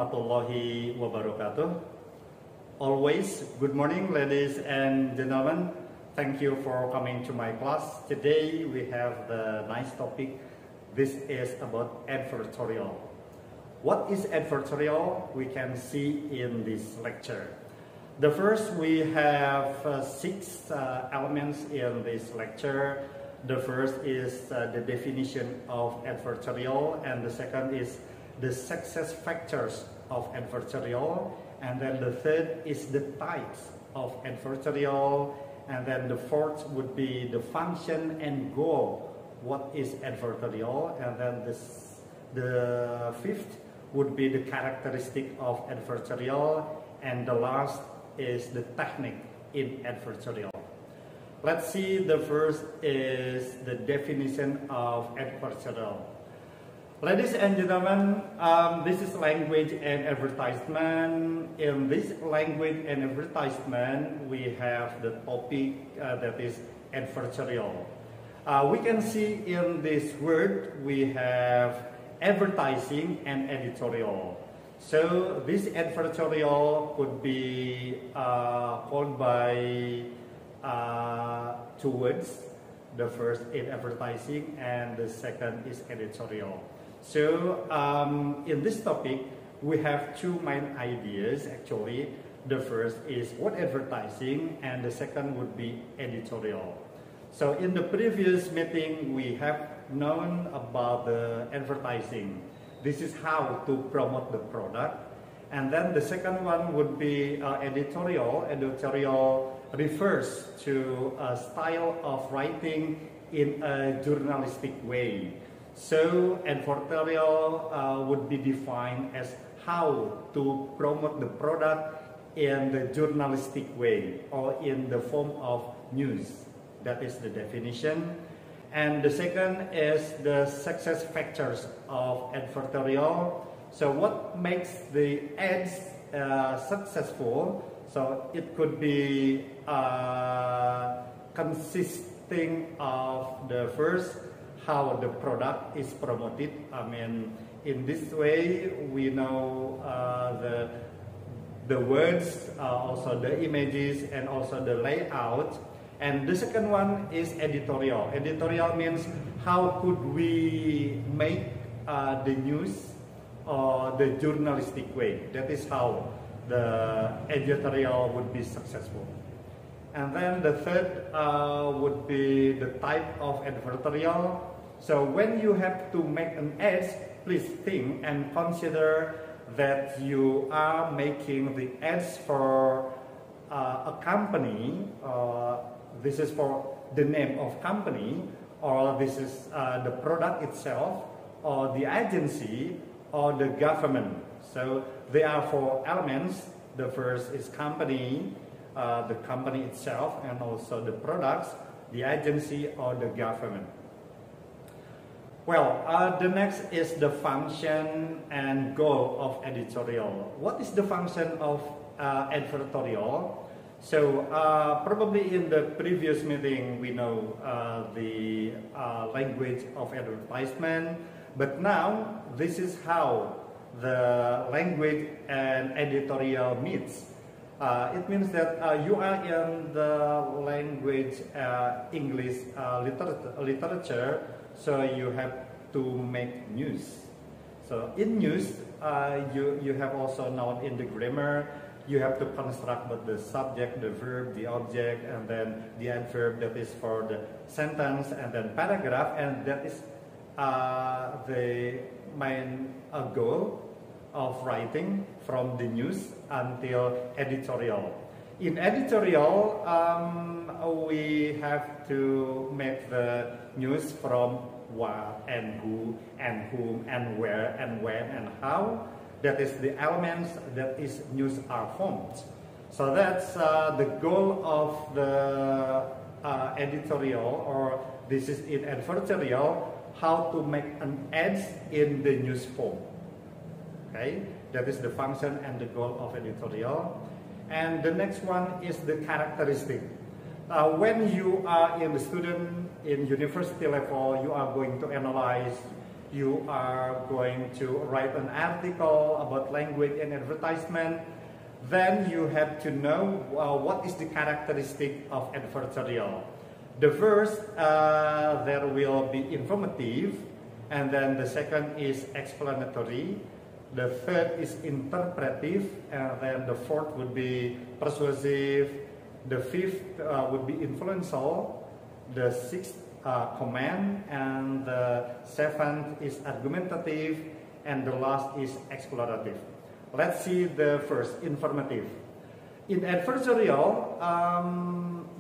warahmatullahi wabarakatuh. Always, good morning, ladies and gentlemen. Thank you for coming to my class. Today we have the nice topic. This is about advertorial. What is advertorial? We can see in this lecture. The first, we have six elements in this lecture. The first is the definition of advertorial, and the second is the success factors of advertorial, and then the third is the types of advertorial, and then the fourth would be the function and goal. What is advertorial? And then the fifth would be the characteristic of advertorial, and the last is the technique in advertorial. Let's see, the first is the definition of advertorial. Ladies and gentlemen, this is language and advertisement. In this language and advertisement, we have the topic that is advertorial. We can see in this word, we have advertising and editorial. So this advertorial could be called by two words. The first is advertising and the second is editorial. So in this topic, we have two main ideas actually. The first is what advertising, and the second would be editorial. So in the previous meeting, we have known about the advertising. This is how to promote the product. And then the second one would be editorial. Editorial refers to a style of writing in a journalistic way. So advertorial would be defined as how to promote the product in the journalistic way or in the form of news. That is the definition. And the second is the success factors of advertorial. So what makes the ads successful? So it could be consisting of the first, how the product is promoted. I mean, in this way, we know the words, also the images, and also the layout. And the second one is editorial. Editorial means how could we make the news or the journalistic way. That is how the editorial would be successful. And then the third would be the type of advertorial. So when you have to make an ad, please think and consider that you are making the ads for a company. This is for the name of company, or this is the product itself, or the agency, or the government. So there are four elements. The first is company, the company itself, and also the products, the agency, or the government. Well, the next is the function and goal of editorial. What is the function of advertorial? So probably in the previous meeting we know the language of advertisement, but now this is how the language and editorial meets. It means that you are in the language English literature, so you have to make news. So in news, you have also known in the grammar, you have to construct but the subject, the verb, the object, and then the adverb that is for the sentence, and then paragraph, and that is the main goal of writing from the news until editorial. In editorial, we have to make the news from what and who and whom and where and when and how. That is the elements that is news are formed. So that's the goal of the editorial, or this is in advertorial, how to make an ad in the news form. Okay, that is the function and the goal of editorial. And the next one is the characteristic. When you are in the student in university level, you are going to analyze you are going to write an article about language and advertisement, then you have to know what is the characteristic of advertorial. The first, there will be informative, and then the second is explanatory. The third is interpretive, and then the fourth would be persuasive. The fifth would be influential. The sixth, command, and the seventh is argumentative, and the last is explorative. Let's see the first, informative. In advertorial,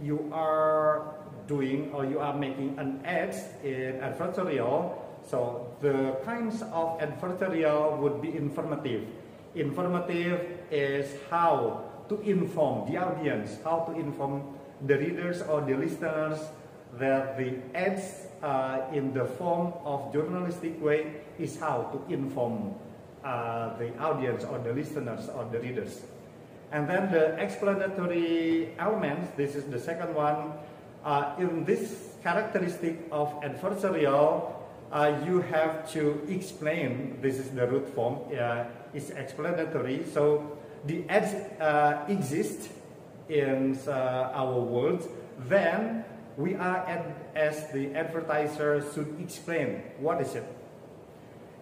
you are doing or you are making an ad in advertorial. So the kinds of advertorial would be informative. Informative is how to inform the audience, how to inform the readers or the listeners that the ads in the form of journalistic way is how to inform the audience or the listeners or the readers. And then the explanatory elements, this is the second one. In this characteristic of advertorial, you have to explain, this is the root form, it's explanatory. So the ads exist in our world, then we are, as the advertiser, should explain what is it.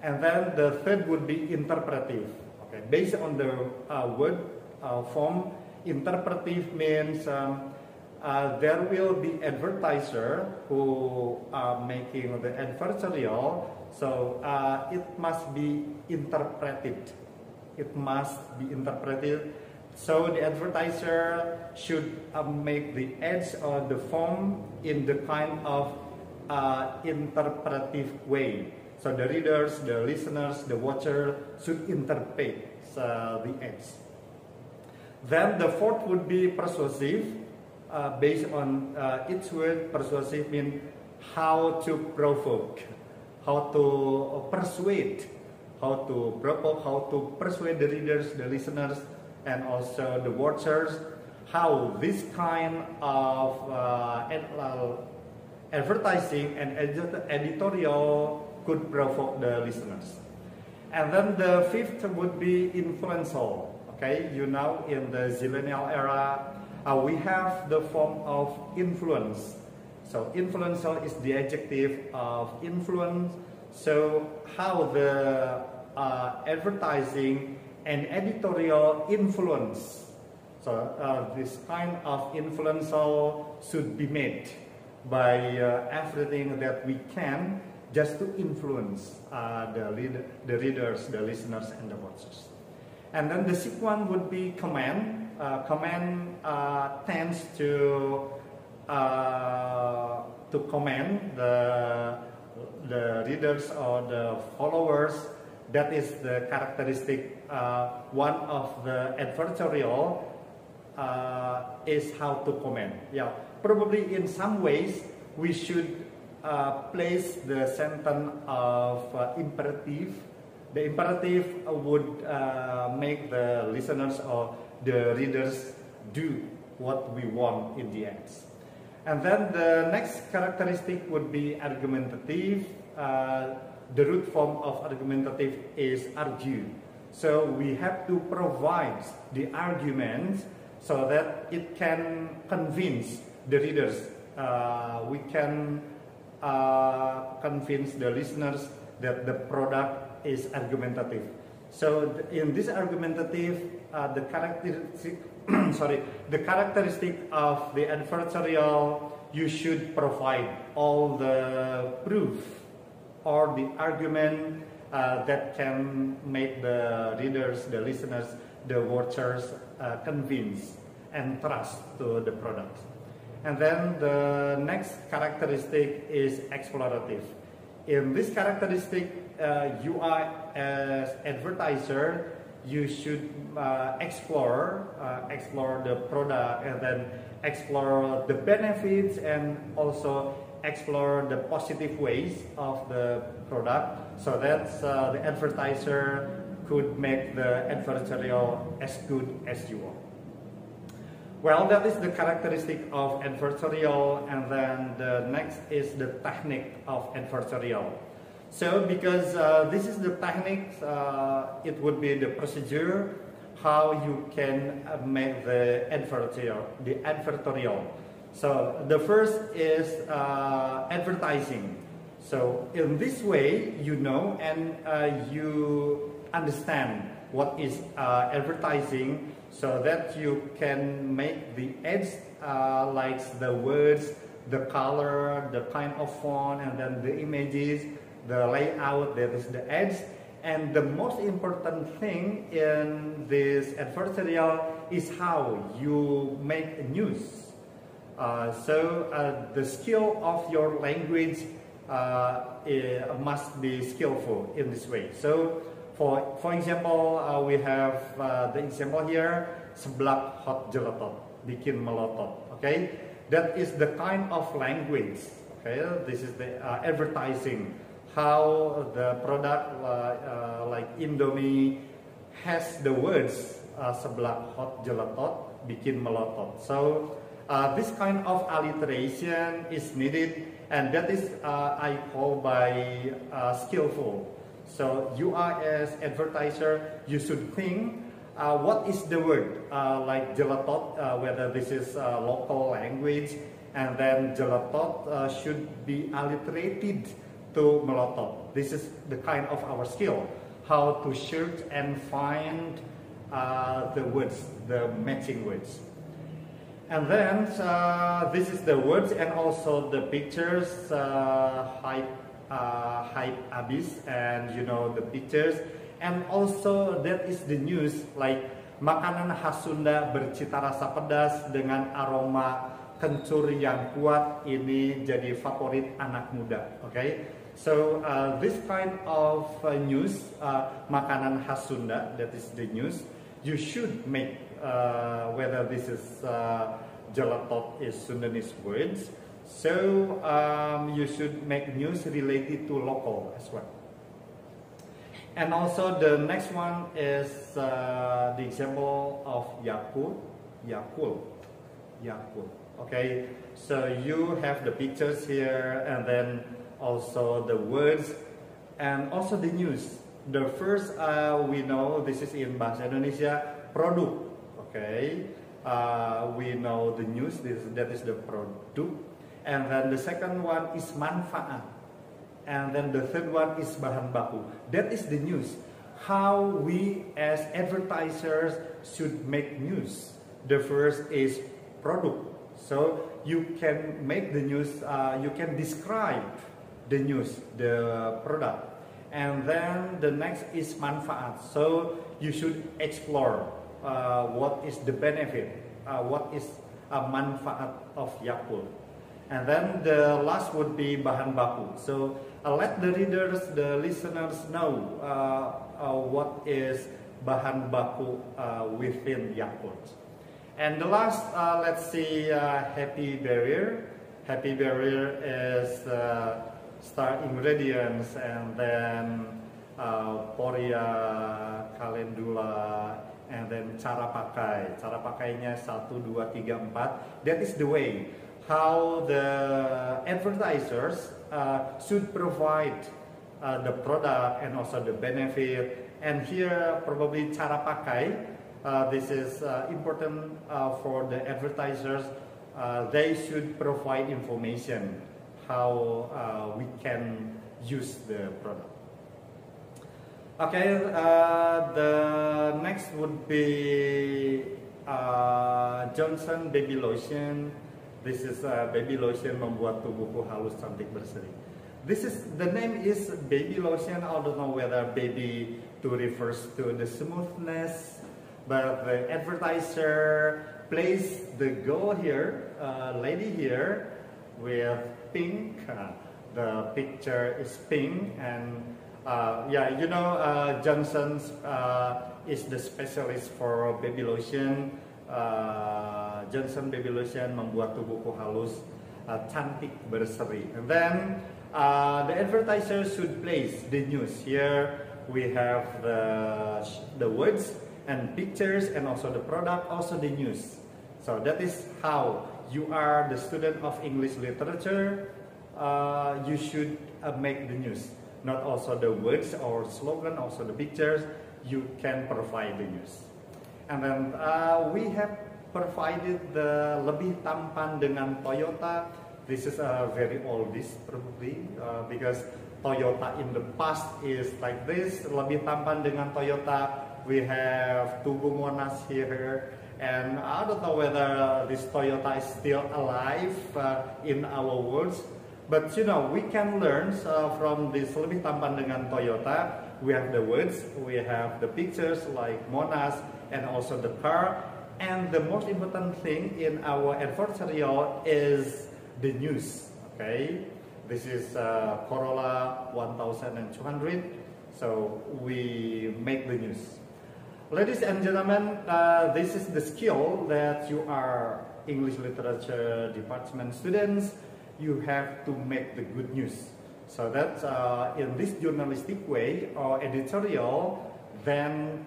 And then the third would be interpretive. Okay, based on the word form, interpretive means there will be advertiser who are making the advertorial, so it must be interpreted. It must be interpreted. So the advertiser should make the ads or the form in the kind of interpretive way. So the readers, the listeners, the watcher should interpret the ads. Then the fourth would be persuasive. Based on each word, persuasive means how to provoke, how to persuade, how to provoke, how to persuade the readers, the listeners, and also the watchers, how this kind of advertising and editorial could provoke the listeners. And then the fifth would be influential. Okay, you know, in the zillennial era, we have the form of influence. So influential is the adjective of influence. So how the advertising and editorial influence. So this kind of influential should be made by everything that we can just to influence the readers, the listeners, and the watchers. And then the sixth one would be command. Command tends to command the readers or the followers. That is the characteristic. One of the advertorial is how to command. Yeah, probably in some ways we should place the sentence of imperative. The imperative would make the listeners or the readers do what we want in the ads. And then the next characteristic would be argumentative. The root form of argumentative is argue. So we have to provide the arguments so that it can convince the readers. We can convince the listeners that the product is argumentative. So in this argumentative, the characteristic of the advertorial, you should provide all the proof or the argument that can make the readers, the listeners, the watchers convince and trust to the product. And then the next characteristic is explorative. In this characteristic, you are as advertiser, you should explore the product and then explore the benefits and also explore the positive ways of the product, so that the advertiser could make the advertorial as good as you want. Well, that is the characteristic of advertorial, and then the next is the technique of advertorial. So because this is the technique, it would be the procedure how you can make the advertorial. So the first is advertising. So in this way, you know and you understand what is advertising, so that you can make the ads like the words, the color, the kind of font, and then the images, the layout, that is the ads. And the most important thing in this advertorial is how you make news. The skill of your language must be skillful in this way. So for example, we have the example here, seblak hot gelatot, bikin melotot. Okay, that is the kind of language. Okay, this is the advertising. How the product like Indomie has the words seblak hot gelatot, bikin melotot. So this kind of alliteration is needed, and that is I call by skillful. So you are as advertiser, you should think what is the word like gelatot, whether this is local language, and then gelatot should be alliterated to melotot. This is the kind of our skill, how to search and find the words, the matching words. And then this is the words and also the pictures, hype abis, and you know the pictures, and also that is the news like makanan khas Sunda bercita rasa pedas dengan aroma kencur yang kuat, ini jadi favorit anak muda. Okay. So this kind of news, makanan khas Sunda, that is the news, you should make, whether this is gelatot is Sundanese words, so you should make news related to local as well. And also the next one is the example of Yakult. Okay, so you have the pictures here, and then also the words, and also the news. The first we know this is in bahasa Indonesia, produk. Okay, we know the news, that is the produk, and then the second one is manfaat, and then the third one is bahan baku. That is the news. How we as advertisers should make news. The first is product. So you can make the news, you can describe the news, the product. And then the next is manfaat. So you should explore what is the benefit, what is a manfaat of Yakult. And then the last would be bahan baku. So let the readers, the listeners know what is bahan baku within Yakult. And the last, let's see, happy barrier. Happy barrier is star ingredients, and then poria, calendula, and then cara pakai. Cara pakainya 1, 2, 3, 4. That is the way how the advertisers should provide the product and also the benefit. And here probably cara pakai. This is important for the advertisers. They should provide information how we can use the product. Okay, the next would be Johnson baby lotion. This is baby lotion membuat tubuhku halus cantik berseri. The name is baby lotion. I don't know whether baby refers to the smoothness, but the advertiser placed the girl here, lady here, with pink. The picture is pink, and yeah, you know, Johnson's is the specialist for baby lotion. Johnson baby lotion membuat tubuhku halus cantik berseri. And then the advertiser should place the news. Here we have the words and pictures, and also the product, also the news. So that is how you are the student of English literature. You should make the news. not also the words or slogan, also the pictures. You can provide the news. And then we have provided the lebih tampan dengan Toyota. This is a very oldies probably because Toyota in the past is like this, lebih tampan dengan Toyota. We have Tugu Monas here, and I don't know whether this Toyota is still alive in our worlds. But you know, we can learn from this lebih tampan dengan Toyota. We have the words, we have the pictures like Monas, and also the car. And the most important thing in our advertorial is the news. Okay, this is Corolla 1200. So we make the news. Ladies and gentlemen, this is the skill that you are English Literature Department students. You have to make the good news. So that in this journalistic way or editorial, then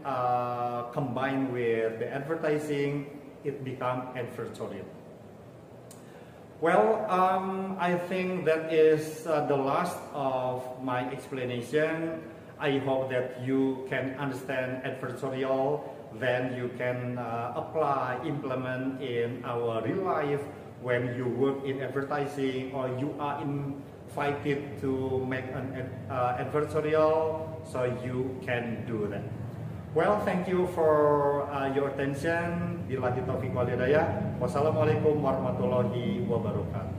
combined with the advertising, it becomes advertorial. Well, I think that is the last of my explanation. I hope that you can understand advertorial, then you can apply, implement in our real life when you work in advertising or you are invited to make an advertorial, so you can do that. Well, thank you for your attention. Billahi taufiq wal hidayah. Wassalamualaikum warahmatullahi wabarakatuh.